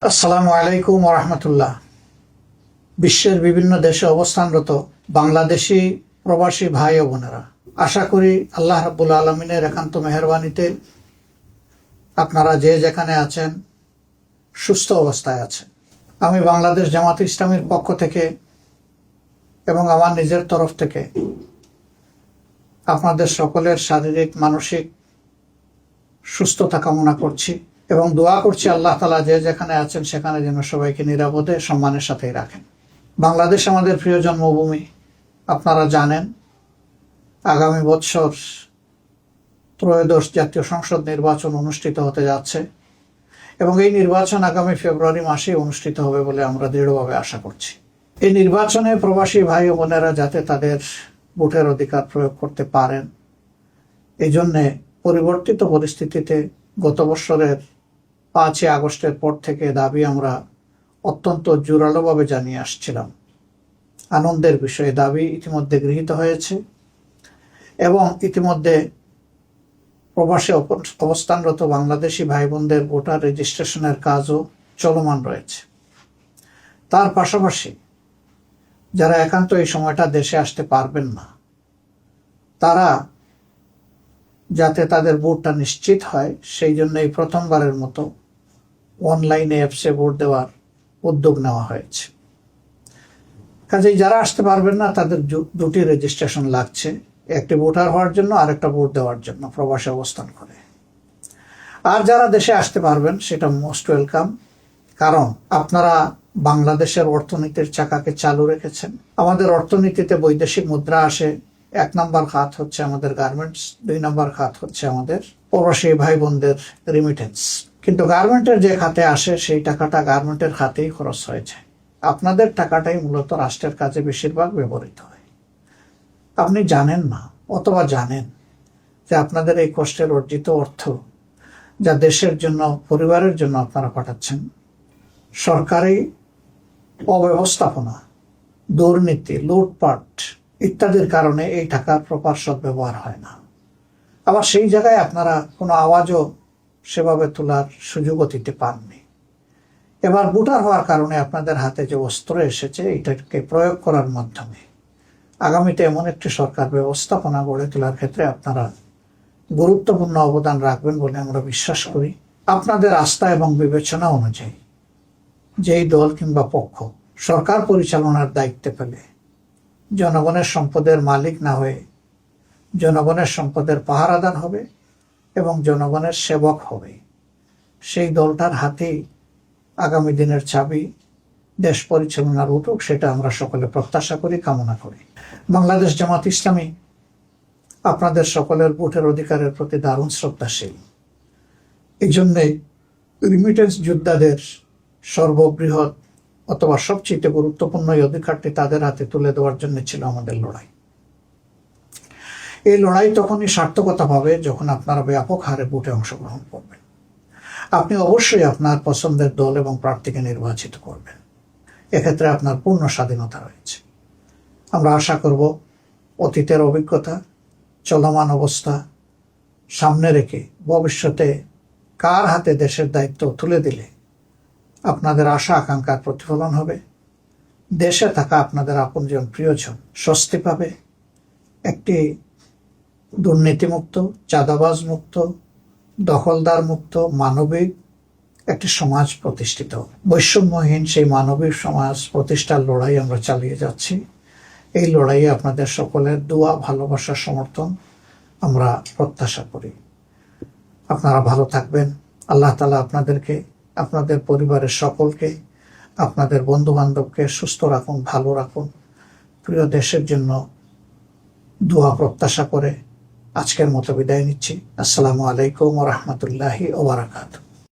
আসসালামু আলাইকুম ওয়া রাহমাতুল্লাহ। বিশ্বের বিভিন্ন দেশে অবস্থানরত বাংলাদেশি প্রবাসী ভাই ও বোনেরা, আশা করি আল্লাহ রাব্বুল আলামিনের একান্ত মেহেরবানিতে আপনারা যে যেখানে আছেন সুস্থ অবস্থায় আছেন। আমি বাংলাদেশ জামাত ইসলামীর পক্ষ থেকে এবং আমার নিজের তরফ থেকে আপনাদের সকলের শারীরিক মানসিক সুস্থতা কামনা করছি এবং দোয়া করছি আল্লাহ তাআলা যে যেখানে আছেন সেখানে যেন সবাইকে নিরাপদে সম্মানের সাথেই রাখেন। বাংলাদেশ আমাদের প্রিয় জন্মভূমি। আপনারা জানেন আগামী বছর ত্রয়োদশ জাতীয় সংসদ নির্বাচন অনুষ্ঠিত হতে যাচ্ছে এবং এই নির্বাচন আগামী ফেব্রুয়ারি মাসে অনুষ্ঠিত হবে বলে আমরা দৃঢ়ভাবে আশা করছি। এই নির্বাচনে প্রবাসী ভাই ও বোনেরা যাতে তাদের ভোটের অধিকার প্রয়োগ করতে পারেন, এই জন্যে পরিবর্তিত পরিস্থিতিতে গত বছরের 5ই আগস্টের পর থেকে দাবি আমরা অত্যন্ত জোরালোভাবে জানিয়ে আসছিলাম। আনন্দের বিষয়ে দাবি ইতিমধ্যে গৃহীত হয়েছে এবং ইতিমধ্যে প্রবাসে অবস্থানরত বাংলাদেশি ভাই বোনদের ভোটার রেজিস্ট্রেশনের কাজও চলমান রয়েছে। তার পাশাপাশি যারা একান্ত এই সময়টা দেশে আসতে পারবেন না, তারা যাতে তাদের ভোটটা নিশ্চিত হয় সেই জন্য এই প্রথমবারের মতো অনলাইনে অ্যাপসে ভোট দেওয়ার উদ্যোগ নেওয়া হয়েছে। কাজেই যারা আসতে পারবেন না তাদের দুটি রেজিস্ট্রেশন লাগছে, একটি ভোটার হওয়ার জন্য আর একটা ভোট দেওয়ার জন্য প্রবাসে অবস্থান করে। আর যারা দেশে আসতে পারবেন সেটা মোস্ট ওয়েলকাম, কারণ আপনারা বাংলাদেশের অর্থনীতির চাকাকে চালু রেখেছেন। আমাদের অর্থনীতিতে বৈদেশিক মুদ্রা আসে, 1 নম্বর খাত হচ্ছে আমাদের গার্মেন্টস, 2 নম্বর খাত হচ্ছে আমাদের প্রবাসী ভাই বোনদের রিমিটেন্স। কিন্তু গার্মেন্টের যে খাতে আসে সেই টাকাটা গার্মেন্টের খাতেই খরচ হয়ে যায়। আপনাদের টাকাটাই মূলত রাষ্ট্রের কাজে বেশিরভাগ ব্যবহৃত হয়। আপনি জানেন না অথবা জানেন যে আপনাদের এই কষ্টের অর্জিত অর্থ যা দেশের জন্য, পরিবারের জন্য আপনারা পাঠাচ্ছেন, সরকারি অব্যবস্থাপনা, দুর্নীতি, লুটপাট ইত্যাদির কারণে এই টাকার প্রপার সদ্ব্যবহার হয় না। আবার সেই জায়গায় আপনারা কোনো আওয়াজও সেভাবে তোলার সুযোগও দিতে পাননি। এবার ভোটার হওয়ার কারণে আপনাদের হাতে যে অস্ত্র এসেছে এটাকে প্রয়োগ করার মাধ্যমে আগামীতে এমন একটি সরকার ব্যবস্থাপনা গড়ে তোলার ক্ষেত্রে আপনারা গুরুত্বপূর্ণ অবদান রাখবেন বলে আমরা বিশ্বাস করি। আপনাদের আস্থা এবং বিবেচনা অনুযায়ী যেই দল কিংবা পক্ষ সরকার পরিচালনার দায়িত্বে পেলে জনগণের সম্পদের মালিক না হয়ে জনগণের সম্পদের পাহারাদার হবে এবং জনগণের সেবক হবে, সেই দলটার হাতেই আগামী দিনের চাবি দেশ পরিচালনার উঠুক, সেটা আমরা সকলে প্রত্যাশা করি, কামনা করি। বাংলাদেশ জামাত ইসলামী আপনাদের সকলের ভোটের অধিকারের প্রতি দারুণ শ্রদ্ধাশীল। এই জন্যেই রিমিটেন্স যোদ্ধাদের সর্ববৃহৎ অথবা সবচেয়ে গুরুত্বপূর্ণ এই অধিকারটি তাদের হাতে তুলে দেওয়ার জন্য ছিল আমাদের লড়াই। এই লড়াই তখনই সার্থকতা পাবে যখন আপনারা ব্যাপক হারে ভোটে অংশগ্রহণ করবেন। আপনি অবশ্যই আপনার পছন্দের দল এবং প্রার্থীকে নির্বাচিত করবেন, এক্ষেত্রে আপনার পূর্ণ স্বাধীনতা রয়েছে। আমরা আশা করব অতীতের অভিজ্ঞতা, চলমান অবস্থা সামনে রেখে ভবিষ্যতে কার হাতে দেশের দায়িত্ব তুলে দিলে আপনাদের আশা আকাঙ্ক্ষার প্রতিফলন হবে, দেশে থাকা আপনাদের আপনজন প্রিয়জন স্বস্তি পাবে, একটি দুর্নীতিমুক্ত, চাঁদাবাজ মুক্ত, দখলদার মুক্ত, মানবিক একটি সমাজ প্রতিষ্ঠিত, বৈষম্যহীন সেই মানবিক সমাজ প্রতিষ্ঠার লড়াই আমরা চালিয়ে যাচ্ছি। এই লড়াইয়ে আপনাদের সকলের দোয়া, ভালোবাসা, সমর্থন আমরা প্রত্যাশা করি। আপনারা ভালো থাকবেন। আল্লাহ তাআলা আপনাদেরকে, আপনাদের পরিবারের সকলকে, আপনাদের বন্ধু বান্ধবকে সুস্থ রাখুন, ভালো রাখুন। প্রিয় দেশের জন্য দোয়া প্রত্যাশা করে আজকের মতো বিদায় নিচ্ছি। আসসালামু আলাইকুম ওয়া রাহমাতুল্লাহি ওয়া বারাকাতুহু।